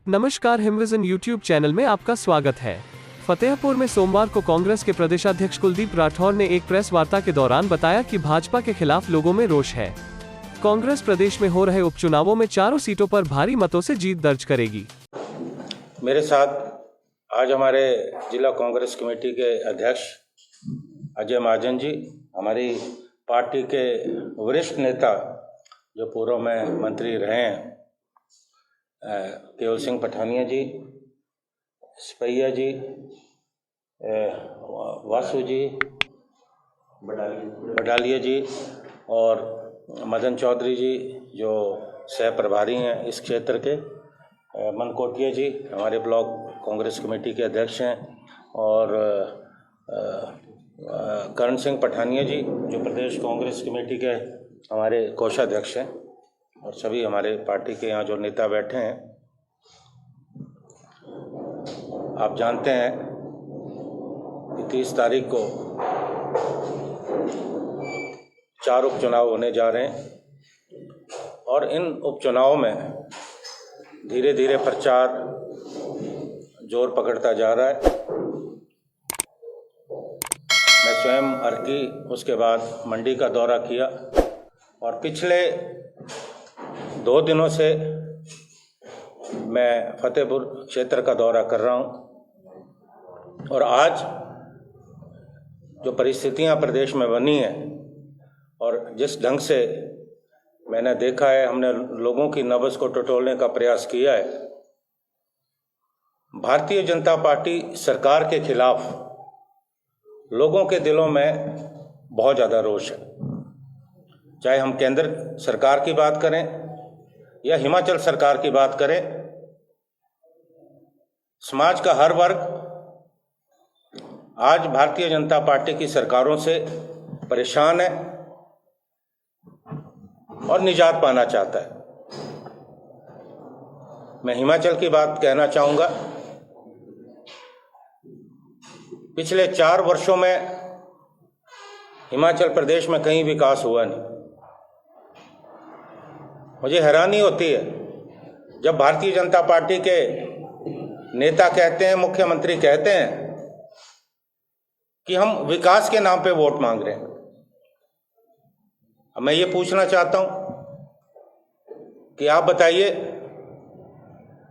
नमस्कार, हिमविजन YouTube channel में आपका स्वागत है। फतेहपुर में सोमवार को कांग्रेस के प्रदेशाध्यक्ष कुलदीप राठौर ने एक प्रेस वार्ता के दौरान बताया कि भाजपा के खिलाफ लोगों में रोष है। कांग्रेस प्रदेश में हो रहे उपचुनावों में चारों सीटों पर भारी मतों से जीत दर्ज करेगी। मेरे साथ आज हमारे जिला कांग्रेस कमेटी के अध्यक्ष अजय महाजन जी, हमारी पार्टी के वरिष्ठ नेता जो पूर्व में मंत्री रहे हैं केवल सिंह पठानिया जी, सिपैया जी, वासु जी, बडालिया जी और मदन चौधरी जी जो सह प्रभारी हैं इस क्षेत्र के, मनकोटिया जी हमारे ब्लॉक कांग्रेस कमेटी के अध्यक्ष हैं और करण सिंह पठानिया जी जो प्रदेश कांग्रेस कमेटी के हमारे कोषाध्यक्ष हैं और सभी हमारे पार्टी के यहाँ जो नेता बैठे हैं। आप जानते हैं कि 30 तारीख को 4 उपचुनाव होने जा रहे हैं और इन उपचुनावों में धीरे धीरे प्रचार जोर पकड़ता जा रहा है। मैं स्वयं अर्की, उसके बाद मंडी का दौरा किया और पिछले 2 दिनों से मैं फतेहपुर क्षेत्र का दौरा कर रहा हूं और आज जो परिस्थितियां प्रदेश में बनी हैं और जिस ढंग से मैंने देखा है, हमने लोगों की नब्ज को टटोलने का प्रयास किया है। भारतीय जनता पार्टी सरकार के खिलाफ लोगों के दिलों में बहुत ज़्यादा रोष है। चाहे हम केंद्र सरकार की बात करें या हिमाचल सरकार की बात करें, समाज का हर वर्ग आज भारतीय जनता पार्टी की सरकारों से परेशान है और निजात पाना चाहता है। मैं हिमाचल की बात कहना चाहूँगा। पिछले 4 वर्षों में हिमाचल प्रदेश में कहीं विकास हुआ नहीं। मुझे हैरानी होती है जब भारतीय जनता पार्टी के नेता कहते हैं, मुख्यमंत्री कहते हैं कि हम विकास के नाम पे वोट मांग रहे हैं। अब मैं ये पूछना चाहता हूं कि आप बताइए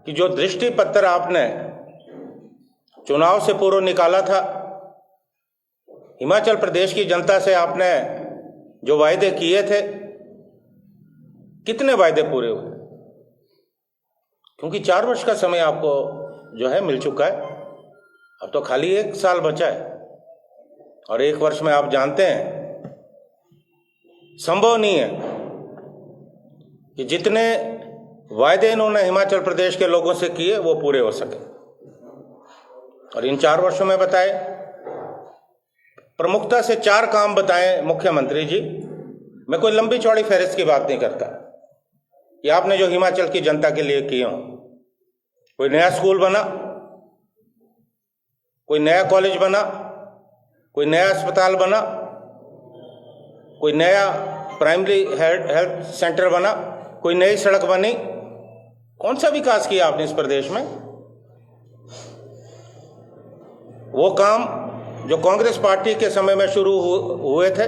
कि जो दृष्टि पत्र आपने चुनाव से पूर्व निकाला था, हिमाचल प्रदेश की जनता से आपने जो वायदे किए थे, कितने वायदे पूरे हुए? क्योंकि 4 वर्ष का समय आपको जो है मिल चुका है, अब तो खाली 1 साल बचा है और 1 वर्ष में आप जानते हैं संभव नहीं है कि जितने वायदे इन्होंने हिमाचल प्रदेश के लोगों से किए वो पूरे हो सके। और इन 4 वर्षों में बताए, प्रमुखता से 4 काम बताएं मुख्यमंत्री जी। मैं कोई लंबी चौड़ी फहरिस्त की बात नहीं करता कि आपने जो हिमाचल की जनता के लिए किए हों। कोई नया स्कूल बना, कोई नया कॉलेज बना, कोई नया अस्पताल बना, कोई नया प्राइमरी हेल्थ सेंटर बना, कोई नई सड़क बनी। कौन सा विकास किया आपने इस प्रदेश में? वो काम जो कांग्रेस पार्टी के समय में शुरू हुए थे,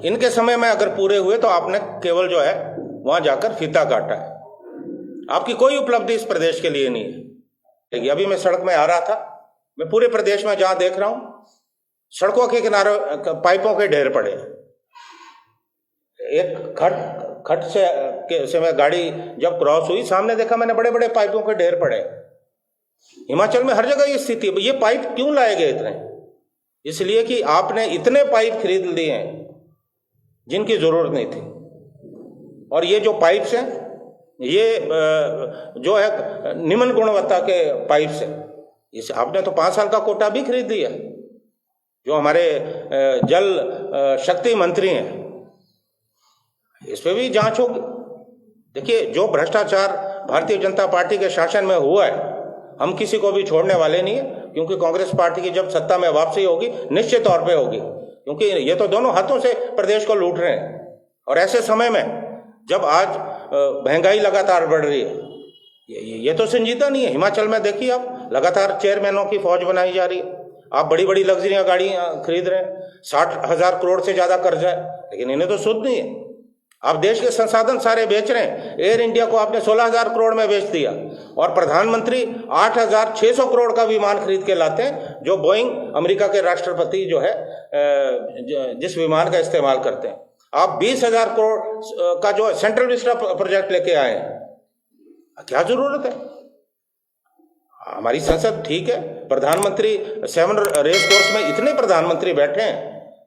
इनके समय में अगर पूरे हुए तो आपने केवल जो है वहां जाकर फीता काटा है। आपकी कोई उपलब्धि इस प्रदेश के लिए नहीं है। अभी मैं सड़क में आ रहा था, मैं पूरे प्रदेश में जहां देख रहा हूं सड़कों के किनारे पाइपों के ढेर पड़े। एक खट से मैं गाड़ी जब क्रॉस हुई, सामने देखा मैंने बड़े बड़े पाइपों के ढेर पड़े। हिमाचल में हर जगह ये स्थिति है। ये पाइप क्यों लाए गए इतने? इसलिए कि आपने इतने पाइप खरीद लिए हैं जिनकी जरूरत नहीं थी। और ये जो पाइप्स हैं ये जो है निम्न गुणवत्ता के पाइप्स हैं। इस आपने तो 5 साल का कोटा भी खरीद लिया। जो हमारे जल शक्ति मंत्री हैं, इस पे भी जांच होगी। देखिए, जो भ्रष्टाचार भारतीय जनता पार्टी के शासन में हुआ है, हम किसी को भी छोड़ने वाले नहीं है। क्योंकि कांग्रेस पार्टी की जब सत्ता में वापसी होगी, निश्चित तौर पे होगी, क्योंकि ये तो दोनों हाथों से प्रदेश को लूट रहे हैं। और ऐसे समय में जब आज महंगाई लगातार बढ़ रही है, ये तो संजीदा नहीं है। हिमाचल में देखिए आप, लगातार चेयरमैनों की फौज बनाई जा रही है। आप बड़ी बड़ी लग्जरियां गाड़ियां खरीद रहे हैं, 60,000 करोड़ से ज्यादा कर्जा है, लेकिन इन्हें तो सुध नहीं है। आप देश के संसाधन सारे बेच रहे हैं। एयर इंडिया को आपने 16,000 करोड़ में बेच दिया, और प्रधानमंत्री 8,600 करोड़ का विमान खरीद के लाते हैं, जो बोइंग अमेरिका के राष्ट्रपति जो है जिस विमान का इस्तेमाल करते हैं। आप 20,000 करोड़ का जो सेंट्रल विस्टा प्रोजेक्ट लेके आए हैं, क्या जरूरत है? हमारी संसद ठीक है, प्रधानमंत्री 7 रेस कोर्स में इतने प्रधानमंत्री बैठे हैं,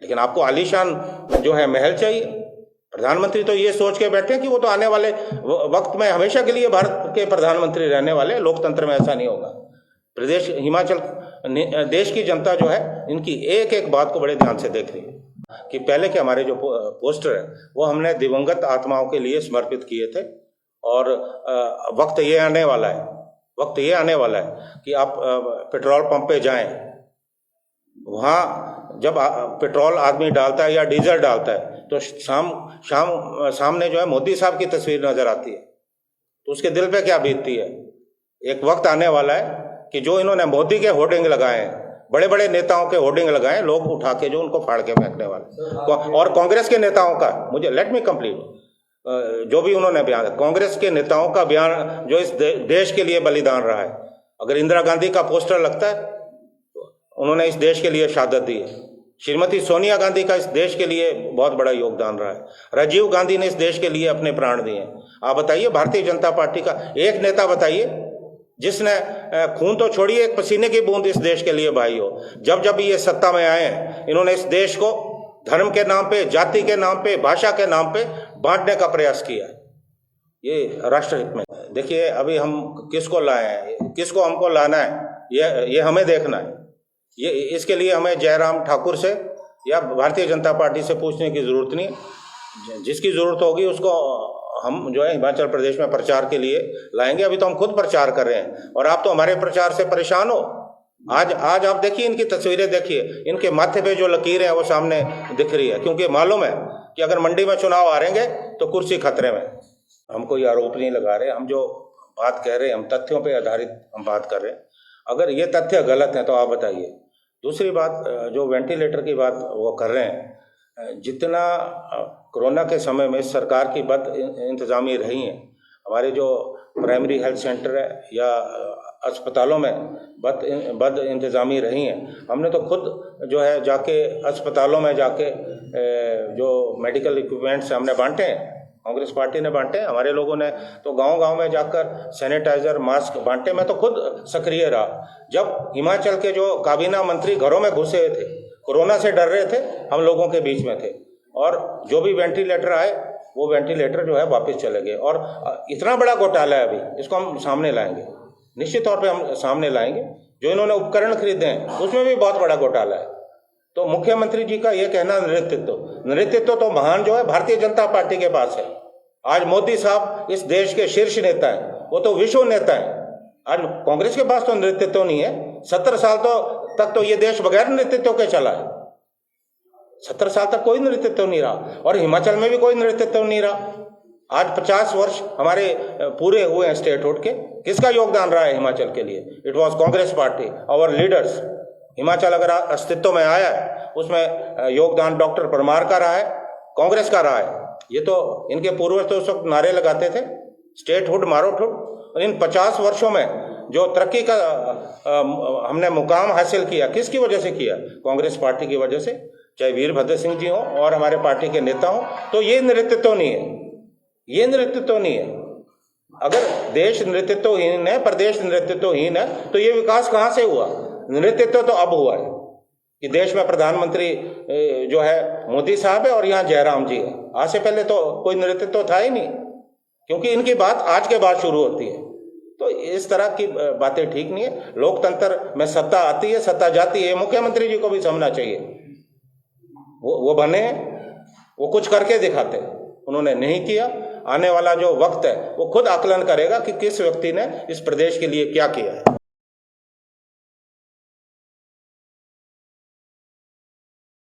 लेकिन आपको आलीशान जो है महल चाहिए। प्रधानमंत्री तो ये सोच के बैठे हैं कि वो तो आने वाले वक्त में हमेशा के लिए भारत के प्रधानमंत्री रहने वाले। लोकतंत्र में ऐसा नहीं होगा। प्रदेश हिमाचल देश की जनता जो है इनकी एक एक बात को बड़े ध्यान से देख रही है कि पहले के हमारे जो पोस्टर है वो हमने दिवंगत आत्माओं के लिए समर्पित किए थे, और वक्त ये आने वाला है कि आप पेट्रोल पंप पे जाएं, वहाँ जब पेट्रोल आदमी डालता है या डीजल डालता है तो सामने जो है मोदी साहब की तस्वीर नजर आती है, तो उसके दिल पे क्या बीतती है। एक वक्त आने वाला है कि जो इन्होंने मोदी के होर्डिंग लगाए हैं, बड़े बड़े नेताओं के होर्डिंग लगाए, लोग उठा के जो उनको फाड़ के फेंकने वाले, और कांग्रेस के नेताओं का, मुझे लेट मी कंप्लीट, जो भी उन्होंने बयान, कांग्रेस के नेताओं का बयान जो इस देश के लिए बलिदान रहा है। अगर इंदिरा गांधी का पोस्टर लगता है, उन्होंने इस देश के लिए शहादत दी है। श्रीमती सोनिया गांधी का इस देश के लिए बहुत बड़ा योगदान रहा है। राजीव गांधी ने इस देश के लिए अपने प्राण दिए हैं। आप बताइए, भारतीय जनता पार्टी का एक नेता बताइए जिसने खून तो छोड़िए, एक पसीने की बूंद इस देश के लिए बहाई हो। जब जब ये सत्ता में आए हैं, इन्होंने इस देश को धर्म के नाम पे, जाति के नाम पे, भाषा के नाम पे बांटने का प्रयास किया है। ये राष्ट्रहित में देखिए, अभी हम किसको लाए हैं, किसको हमको लाना है, ये हमें देखना है। ये इसके लिए हमें जयराम ठाकुर से या भारतीय जनता पार्टी से पूछने की जरूरत नहीं। जिसकी जरूरत होगी उसको हम जो है हिमाचल प्रदेश में प्रचार के लिए लाएंगे। अभी तो हम खुद प्रचार कर रहे हैं, और आप तो हमारे प्रचार से परेशान हो। आज आप देखिए, इनकी तस्वीरें देखिए, इनके माथे पे जो लकीरें हैं वो सामने दिख रही है, क्योंकि मालूम है कि अगर मंडी में चुनाव हारेंगे तो कुर्सी खतरे में। हम कोई आरोप नहीं लगा रहे, हम जो बात कह रहे हैं, हम तथ्यों पे आधारित हम बात कर रहे हैं। अगर ये तथ्य गलत हैं तो आप बताइए। दूसरी बात, जो वेंटिलेटर की बात वो कर रहे हैं, जितना कोरोना के समय में सरकार की बद इंतजामी रही है, हमारे जो प्राइमरी हेल्थ सेंटर है या अस्पतालों में बद इंतजामी रही हैं, हमने तो खुद जो है जाके अस्पतालों में जाके जो मेडिकल इक्विपमेंट्स हमने बांटे हैं, कांग्रेस पार्टी ने बांटे हैं। हमारे लोगों ने तो गांव-गांव में जाकर सैनिटाइजर, मास्क बांटे। मैं तो खुद सक्रिय रहा। जब हिमाचल के जो काबीना मंत्री घरों में घुसे थे, कोरोना से डर रहे थे, हम लोगों के बीच में थे, और जो भी वेंटिलेटर आए वो वेंटिलेटर जो है वापस चले गए। और इतना बड़ा घोटाला है अभी, इसको हम सामने लाएंगे, निश्चित तौर पे हम सामने लाएंगे। जो इन्होंने उपकरण खरीदे हैं उसमें भी बहुत बड़ा घोटाला है। तो मुख्यमंत्री जी का ये कहना नेतृत्व तो महान जो है भारतीय जनता पार्टी के पास है। आज मोदी साहब इस देश के शीर्ष नेता हैं, वो तो विश्व नेता है। आज कांग्रेस के पास तो नेतृत्व नहीं है। 70 साल तक तो ये देश बगैर नेतृत्व के चला है। 70 साल तक कोई नेतृत्व नहीं रहा, और हिमाचल में भी कोई नेतृत्व नहीं रहा। आज 50 वर्ष हमारे पूरे हुए हैं स्टेटहुड के। किसका योगदान रहा है हिमाचल के लिए? It was Congress party, our leaders. Himachal अगर अस्तित्व में आया है, उसमें योगदान डॉक्टर परमार का रहा है, कांग्रेस का रहा है। ये तो इनके पूर्वज तो उस वक्त नारे लगाते थे, स्टेटहुड मारोठुड। इन 50 वर्षों में जो तरक्की का हमने मुकाम हासिल किया, किसकी वजह से किया? कांग्रेस पार्टी की वजह से, चाहे वीरभद्र सिंह जी हों और हमारे पार्टी के नेता हों। तो ये नेतृत्व नहीं है, ये नेतृत्व नहीं है। अगर देश नेतृत्वहीन है, प्रदेश नेतृत्वहीन है, तो ये विकास कहाँ से हुआ? नेतृत्व तो अब हुआ है कि देश में प्रधानमंत्री जो है मोदी साहब है और यहाँ जयराम जी है। आज से पहले तो कोई नेतृत्व था ही नहीं, क्योंकि इनकी बात आज के बाद शुरू होती है। तो इस तरह की बातें ठीक नहीं है। लोकतंत्र में सत्ता आती है, सत्ता जाती है। मुख्यमंत्री जी को भी समझना चाहिए। वो बने, वो कुछ करके दिखाते, उन्होंने नहीं किया। आने वाला जो वक्त है वो खुद आकलन करेगा कि किस व्यक्ति ने इस प्रदेश के लिए क्या किया है।